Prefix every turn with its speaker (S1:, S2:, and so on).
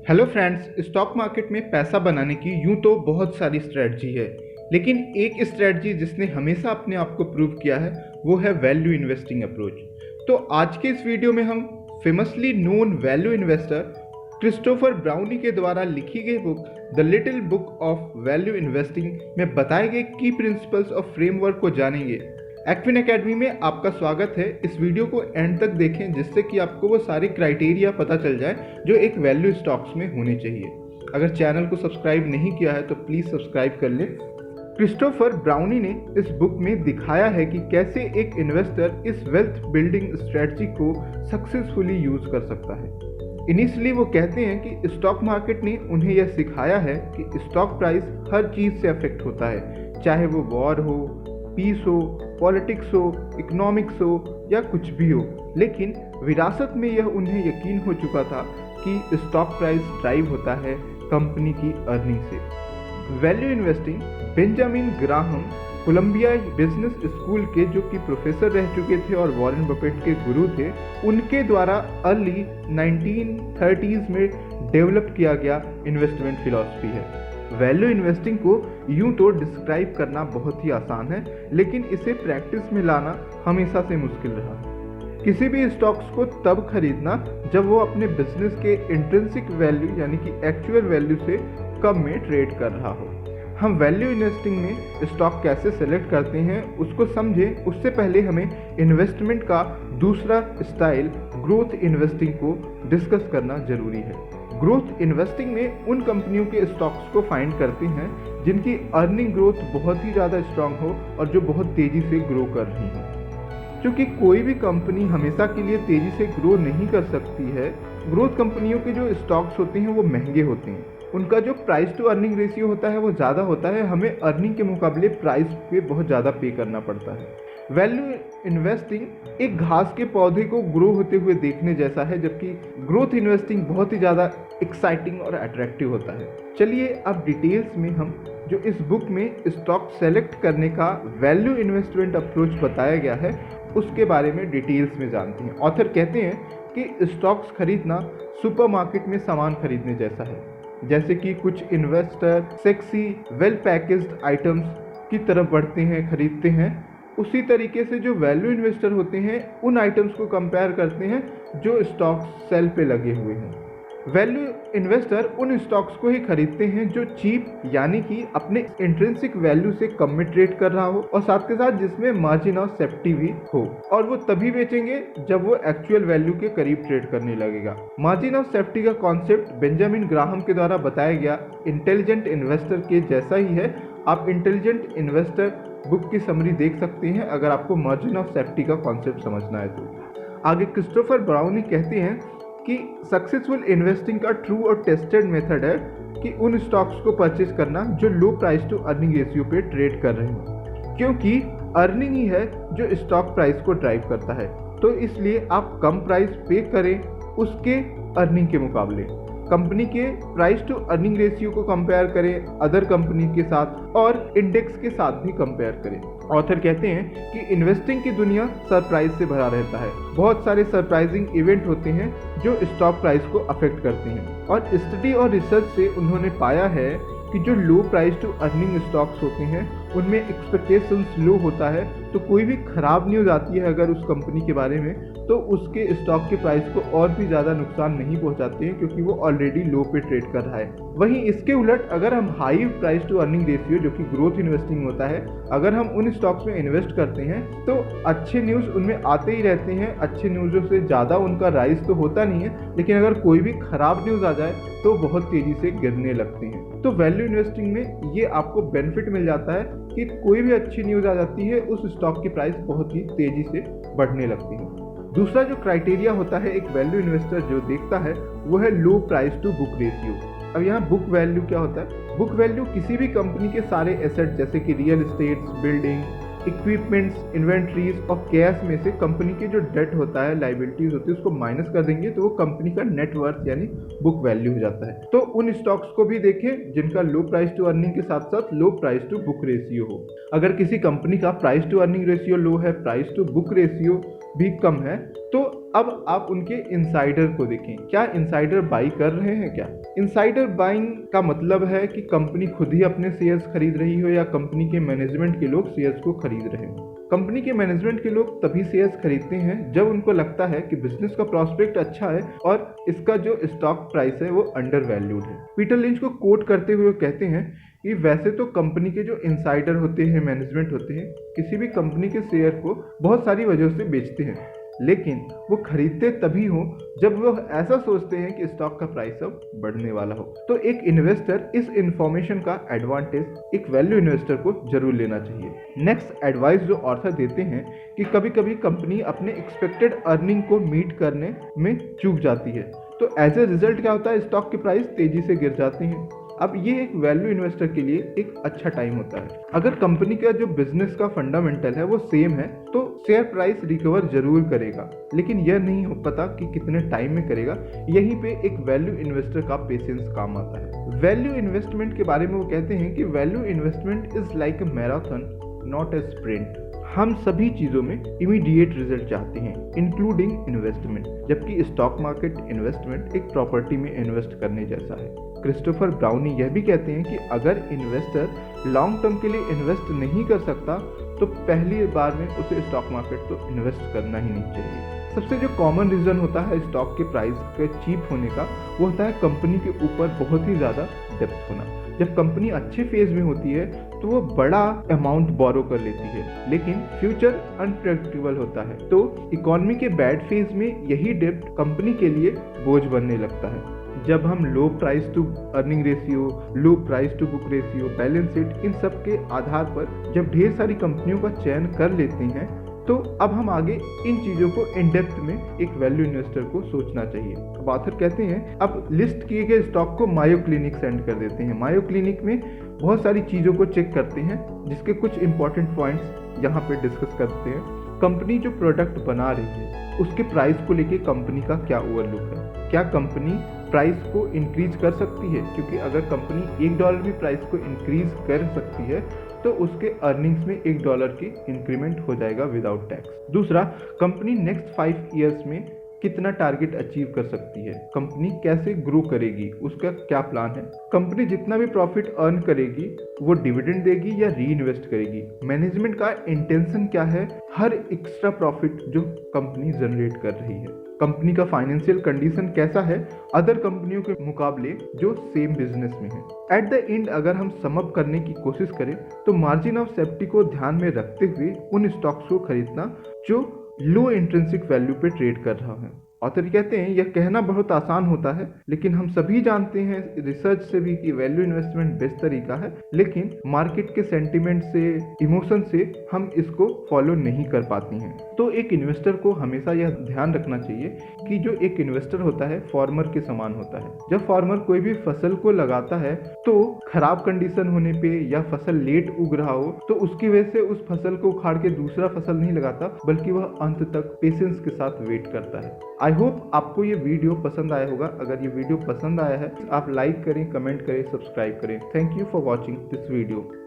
S1: Hello friends, stock market में पैसा बनाने की यूं तो बहुत सारी स्ट्रेटजी है, लेकिन एक स्ट्रेटजी जिसने हमेशा अपने आप को प्रूव किया है वो है वैल्यू इन्वेस्टिंग अप्रोच। तो आज के इस वीडियो में हम famously known value investor Christopher brownie के द्वारा लिखी गई book the little book of value investing में बताए गए की प्रिंसिपल्स और फ्रेमवर्क को जानेंगे। एक्विन एकेडमी में आपका स्वागत है। इस वीडियो को एंड तक देखें जिससे कि आपको वो सारे क्राइटेरिया पता चल जाए जो एक वैल्यू स्टॉक्स में होने चाहिए। अगर चैनल को सब्सक्राइब नहीं किया है तो प्लीज़ सब्सक्राइब कर लें। क्रिस्टोफर ब्राउनी ने इस बुक में दिखाया है कि कैसे एक इन्वेस्टर इस वेल्थ बिल्डिंग स्ट्रेटजी को सक्सेसफुली यूज कर सकता है। इनिशियली वो कहते हैं कि स्टॉक मार्केट ने उन्हें यह सिखाया है कि स्टॉक प्राइस हर चीज़ से अफेक्ट होता है, चाहे वो वॉर हो, पीस हो, पॉलिटिक्स हो, इकोनॉमिक्स हो या कुछ भी हो। लेकिन विरासत में यह उन्हें यकीन हो चुका था कि स्टॉक प्राइस ड्राइव होता है कंपनी की अर्निंग से। Value investing Benjamin Graham Columbia business school के जो कि प्रोफेसर रह चुके थे और वॉरेन बफेट के गुरु थे, उनके द्वारा अर्ली 1930s में डेवलप किया गया इन्वेस्टमेंट फिलॉसफी है। वैल्यू इन्वेस्टिंग को यूं तो डिस्क्राइब करना बहुत ही आसान है, लेकिन इसे प्रैक्टिस में लाना हमेशा से मुश्किल रहा है। किसी भी स्टॉक्स को तब खरीदना जब वो अपने बिजनेस के इंट्रिंसिक वैल्यू यानी कि एक्चुअल वैल्यू से कम में ट्रेड कर रहा हो। हम वैल्यू इन्वेस्टिंग में स्टॉक कैसे सेलेक्ट करते हैं उसको समझें, उससे पहले हमें इन्वेस्टमेंट का दूसरा स्टाइल ग्रोथ इन्वेस्टिंग को डिस्कस करना जरूरी है। ग्रोथ इन्वेस्टिंग में उन कंपनियों के स्टॉक्स को फाइंड करते हैं जिनकी अर्निंग ग्रोथ बहुत ही ज़्यादा स्ट्रांग हो और जो बहुत तेज़ी से ग्रो कर रही हो। क्योंकि कोई भी कंपनी हमेशा के लिए तेज़ी से ग्रो नहीं कर सकती है। ग्रोथ कंपनियों के जो स्टॉक्स होते हैं वो महंगे होते हैं, उनका जो प्राइस टू अर्निंग रेशियो होता है वो ज़्यादा होता है। हमें अर्निंग के मुकाबले प्राइस पे बहुत ज़्यादा पे करना पड़ता है। वैल्यू इन्वेस्टिंग एक घास के पौधे को ग्रो होते हुए देखने जैसा है, जबकि ग्रोथ इन्वेस्टिंग बहुत ही ज़्यादा एक्साइटिंग और अट्रैक्टिव होता है। चलिए अब डिटेल्स में हम जो इस बुक में स्टॉक सेलेक्ट करने का वैल्यू इन्वेस्टमेंट अप्रोच बताया गया है उसके बारे में डिटेल्स में जानते हैं। ऑथर कहते हैं कि स्टॉक्स खरीदना सुपरमार्केट में सामान खरीदने जैसा है। जैसे कि कुछ investor sexy well packaged items की तरफ बढ़ते हैं, खरीदते हैं, उसी तरीके से जो वैल्यू इन्वेस्टर होते हैं उन आइटम्स को कंपेयर करते हैं जो स्टॉक्स सेल पे लगे हुए हैं। वैल्यू इन्वेस्टर उन स्टॉक्स को ही खरीदते हैं जो चीप यानी कि अपने इंट्रिंसिक वैल्यू से कम में ट्रेड कर रहा हो और साथ के साथ जिसमें मार्जिन ऑफ सेफ्टी भी हो, और वो तभी बेचेंगे जब वो एक्चुअल वैल्यू के करीब ट्रेड करने लगेगा। मार्जिन ऑफ सेफ्टी का कॉन्सेप्ट बेंजामिन ग्राहम के द्वारा बताया गया इंटेलिजेंट इन्वेस्टर के जैसा ही है। आप इंटेलिजेंट इन्वेस्टर बुक की समरी देख सकते हैं अगर आपको मार्जिन ऑफ सेफ्टी का कॉन्सेप्ट समझना है तो। आगे क्रिस्टोफर ब्राउनी कहते हैं कि सक्सेसफुल इन्वेस्टिंग का ट्रू और टेस्टेड मेथड है कि उन स्टॉक्स को परचेज करना जो low price to earning ratio पे ट्रेड कर रहे हैं, क्योंकि अर्निंग ही है जो स्टॉक प्राइस को ड्राइव करता है। तो इसलिए आप कम प्राइस पे करें उसके अर्निंग के मुकाबले। कंपनी के प्राइस टू अर्निंग रेशियो को कंपेयर करें अदर कंपनी के साथ और इंडेक्स के साथ भी कंपेयर करें। ऑथर कहते हैं कि इन्वेस्टिंग की दुनिया सरप्राइज से भरा रहता है। बहुत सारे सरप्राइजिंग इवेंट होते हैं जो स्टॉक प्राइस को अफेक्ट करते हैं, और स्टडी और रिसर्च से उन्होंने पाया है कि जो low price to earning stocks होते हैं उनमें एक्सपेक्टेशंस लो होता है, तो कोई भी खराब न्यूज़ आती है अगर उस कंपनी के बारे में तो उसके स्टॉक के प्राइस को और भी ज़्यादा नुकसान नहीं पहुंचाते हैं, क्योंकि वो ऑलरेडी लो पे ट्रेड कर रहा है। वहीं इसके उलट अगर हम high price to earning ratio जो कि ग्रोथ इन्वेस्टिंग होता है, अगर हम उन स्टॉक्स में इन्वेस्ट करते हैं तो अच्छे न्यूज़ उनमें आते ही रहते हैं। अच्छे न्यूज़ों से ज़्यादा उनका राइज तो होता नहीं है, लेकिन अगर कोई भी खराब न्यूज़ आ जाए तो बहुत तेज़ी से गिरने लगते हैं। तो वैल्यू इन्वेस्टिंग में ये आपको बेनिफिट मिल जाता है कि कोई भी अच्छी न्यूज़ आ जाती है उस स्टॉक की प्राइस बहुत ही तेज़ी से बढ़ने लगती है। दूसरा जो क्राइटेरिया होता है एक वैल्यू इन्वेस्टर जो देखता है वो है low price to book ratio. अब यहाँ बुक वैल्यू क्या होता है? बुक वैल्यू किसी भी कंपनी के सारे एसेट जैसे कि real estates, building, equipments, inventories और कैश में से कंपनी के जो डेट होता है, लाइबिलिटीज होती है, उसको माइनस कर देंगे तो वो कंपनी का नेटवर्थ यानी बुक वैल्यू हो जाता है। तो उन स्टॉक्स को भी देखें जिनका लो प्राइस टू अर्निंग के साथ साथ low price to book ratio हो। अगर किसी कंपनी का price to earning ratio low है, प्राइस टू बुक रेशियो भी कम है, तो अब आप उनके इनसाइडर को देखें, क्या इनसाइडर बाई कर रहे हैं क्या? इनसाइडर बाइंग का मतलब है कि कंपनी खुद ही अपने शेयर्स खरीद रही हो या कंपनी के मैनेजमेंट के लोग शेयर्स को खरीद रहे हो। कंपनी के मैनेजमेंट के लोग तभी शेयर्स खरीदते हैं जब उनको लगता है कि बिजनेस का प्रॉस्पेक्ट अच्छा है और इसका जो स्टॉक प्राइस है वो अंडर वैल्यूड है। पीटर लिंच को कोट करते हुए कहते हैं कि वैसे तो कंपनी के जो इनसाइडर होते हैं, मैनेजमेंट होते हैं, किसी भी कंपनी के शेयर को बहुत सारी वजहों से बेचते हैं, लेकिन वो खरीदते तभी हो जब वो ऐसा सोचते हैं कि स्टॉक का प्राइस अब बढ़ने वाला हो। तो एक इन्वेस्टर इस इंफॉर्मेशन का एडवांटेज एक वैल्यू इन्वेस्टर को जरूर लेना चाहिए। नेक्स्ट एडवाइस जो ऑथर देते हैं कि कभी कभी कंपनी अपने एक्सपेक्टेड अर्निंग को मीट करने में चूक जाती है, तो एज ए रिजल्ट क्या होता है, स्टॉक के प्राइस तेजी से गिर जाते हैं। अब ये एक वैल्यू इन्वेस्टर के लिए एक अच्छा टाइम होता है। अगर कंपनी का जो बिजनेस का फंडामेंटल है वो सेम है तो शेयर प्राइस रिकवर जरूर करेगा, लेकिन यह नहीं हो पता कि कितने टाइम में करेगा। यहीं पे एक वैल्यू इन्वेस्टर का पेशेंस काम आता है। वैल्यू इन्वेस्टमेंट के बारे में वो कहते हैं कि value investment is like a marathon not a sprint. हम सभी चीज़ों में इमीडिएट रिजल्ट चाहते हैं, इंक्लूडिंग इन्वेस्टमेंट, जबकि स्टॉक मार्केट इन्वेस्टमेंट एक प्रॉपर्टी में इन्वेस्ट करने जैसा है। क्रिस्टोफर ब्राउनी यह भी कहते हैं कि अगर इन्वेस्टर लॉन्ग टर्म के लिए इन्वेस्ट नहीं कर सकता तो पहली बार में उसे स्टॉक मार्केट तो इन्वेस्ट करना ही नहीं चाहिए। सबसे जो कॉमन रीज़न होता है स्टॉक के प्राइस के चीप होने का, वो होता है कंपनी के ऊपर बहुत ही ज़्यादा डेप्थ होना। जब कंपनी अच्छे फेज में होती है तो वो बड़ा अमाउंट बोरो कर लेती है, लेकिन फ्यूचर अनप्रेडिक्टेबल होता है, तो इकोनॉमी के बैड फेज में यही डेप्थ कंपनी के लिए बोझ बनने लगता है। जब हम low price to earning ratio, low price to book ratio, balance sheet, इन सब के आधार पर जब ढेर सारी कंपनियों का चयन कर लेते हैं, तो अब हम आगे इन चीज़ों को इन डेप्थ में एक वैल्यू इन्वेस्टर को सोचना चाहिए। अब ऑथर कहते हैं अब लिस्ट किए गए स्टॉक को मायो क्लिनिक सेंड कर देते हैं। मायो क्लिनिक में बहुत सारी चीज़ों को चेक करते हैं, जिसके कुछ इंपॉर्टेंट पॉइंट्स यहाँ पे डिस्कस करते हैं। कंपनी जो प्रोडक्ट बना रही है उसके प्राइस को लेके कंपनी का क्या ओवरलुक है, क्या कंपनी प्राइस को इंक्रीज कर सकती है, क्योंकि अगर कंपनी $1 भी प्राइस को इंक्रीज कर सकती है तो उसके अर्निंग्स में $1 की इंक्रीमेंट हो जाएगा विदाउट टैक्स। दूसरा, कंपनी नेक्स्ट 5 ईयर्स में कितना टारगेट अचीव कर सकती है, कंपनी कैसे ग्रो करेगी, उसका क्या प्लान है, कंपनी जितना भी प्रॉफिट अर्न करेगी वो डिविडेंड देगी या री इन्वेस्ट करेगी, मैनेजमेंट का इंटेंशन क्या है हर एक्स्ट्रा प्रॉफिट जो कंपनी जनरेट कर रही है, कंपनी का फाइनेंशियल कंडीशन कैसा है अदर कंपनियों के मुकाबले जो सेम बिजनेस में है। एट द एंड अगर हम सम अप करने की कोशिश करें तो मार्जिन ऑफ सेफ्टी को ध्यान में रखते हुए उन स्टॉक्स को खरीदना जो लो इंट्रिंसिक वैल्यू पे ट्रेड कर रहा है। ऑथर कहते हैं यह कहना बहुत आसान होता है, लेकिन हम सभी जानते हैं रिसर्च से भी कि वैल्यू इन्वेस्टमेंट बेस्ट तरीका है, लेकिन मार्केट के सेंटिमेंट से, इमोशन से हम इसको फॉलो नहीं कर पाते हैं। तो एक इन्वेस्टर को हमेशा यह ध्यान रखना चाहिए कि जो एक इन्वेस्टर होता है फार्मर के समान होता है। जब फार्मर कोई भी फसल को लगाता है तो खराब कंडीशन होने पे या फसल लेट उग रहा हो तो उसकी वजह से उस फसल को उखाड़ के दूसरा फसल नहीं लगाता, बल्कि वह अंत तक पेशेंस के साथ वेट करता है। आई होप आपको ये वीडियो पसंद आया होगा। अगर ये वीडियो पसंद आया है आप लाइक करें, कमेंट करें, सब्सक्राइब करें। Thank you for watching this video.